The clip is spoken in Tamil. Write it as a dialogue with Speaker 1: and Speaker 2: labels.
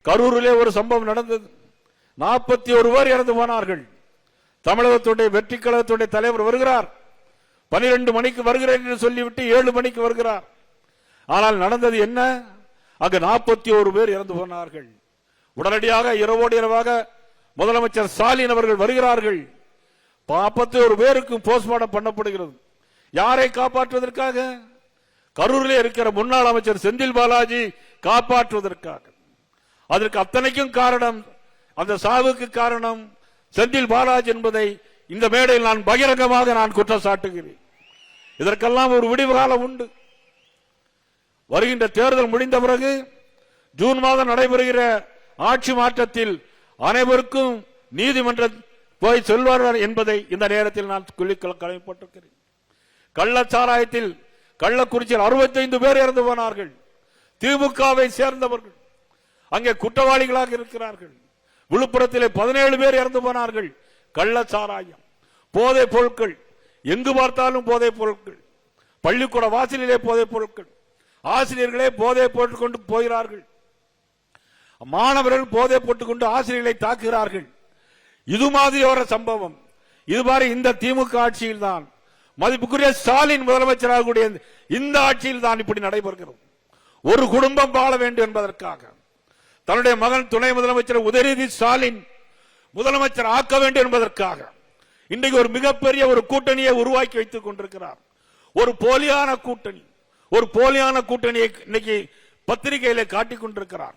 Speaker 1: கரூரிலே ஒரு சம்பவம் நடந்தது. 41 பேர் இறந்து போனார்கள். தமிழகத்துடைய வெற்றி கழகத்துடைய தலைவர் வருகிறார், 12 மணிக்கு வருகிறேன் என்று சொல்லிவிட்டு 7 மணிக்கு வருகிறார். ஆனால் நடந்தது என்ன? அங்கு 41 பேர் இறந்து போனார்கள். உடனடியாக இரவோடு இரவாக முதலமைச்சர் ஸ்டாலின் அவர்கள் வருகிறார்கள். 41 பேருக்கு போஸ்ட்மார்ட்டம் பண்ணப்படுகிறது. யாரை காப்பாற்றுவதற்காக? கரூரிலே இருக்கிற முன்னாள் அமைச்சர் செந்தில் பாலாஜி காப்பாற்றுவதற்காக. அதற்கு அத்தனைக்கும் காரணம், அந்த சாவுக்கு காரணம் செந்தில் பாலாஜி என்பதை இந்த மேடையில் நான் பகிரங்கமாக குற்றம் சாட்டுகிறேன். இதற்கெல்லாம் ஒரு விடிவு காலம் உண்டு. வருகின்ற தேர்தல் முடிந்த பிறகு ஜூன் மாதம் நடைபெறுகிற ஆட்சி மாற்றத்தில் அனைவருக்கும் நீதிமன்றம் போய் சொல்வார்கள் என்பதை இந்த நேரத்தில் நான் கடமைப்பட்டிருக்கிறேன். கள்ளச்சாராயத்தில் கள்ளக்குறிச்சியில் 65 பேர் இறந்து போனார்கள். திமுகவை சேர்ந்தவர்கள் அங்கே குற்றவாளிகளாக இருக்கிறார்கள். விழுப்புரத்திலே 17 பேர் இறந்து போனார்கள். கள்ளச்சாராயம், போதைப் பொருட்கள், எங்கு பார்த்தாலும் போதைப் பொருட்கள், பள்ளிக்கூட வாசலிலே போதைப் பொருட்கள், ஆசிரியர்களே போதைப் போட்டுக் கொண்டு போகிறார்கள், மாணவர்கள் போதை போட்டுக் கொண்டு ஆசிரியர்களை தாக்குகிறார்கள். இது மாதிரி ஒரு சம்பவம் இது மாதிரி இந்த திமுக ஆட்சியில் தான், மதிப்புக்குரிய ஸ்டாலின் முதலமைச்சராக கூடிய இந்த ஆட்சியில் தான் இப்படி நடைபெறுகிறது. ஒரு குடும்பம் வாழ வேண்டும் என்பதற்காக தன்னுடைய மகன் துணை முதலமைச்சர் உதயநிதி ஸ்டாலின் முதலமைச்சர் ஆக்க வேண்டும் என்பதற்காக இன்றைக்கு ஒரு மிகப்பெரிய ஒரு கூட்டணியை உருவாக்கி வைத்துக் கொண்டிருக்கிறார். ஒரு போலியான கூட்டணி, ஒரு போலியான கூட்டணியை இன்னைக்கு பத்திரிகையிலே காட்டிக் கொண்டிருக்கிறார்.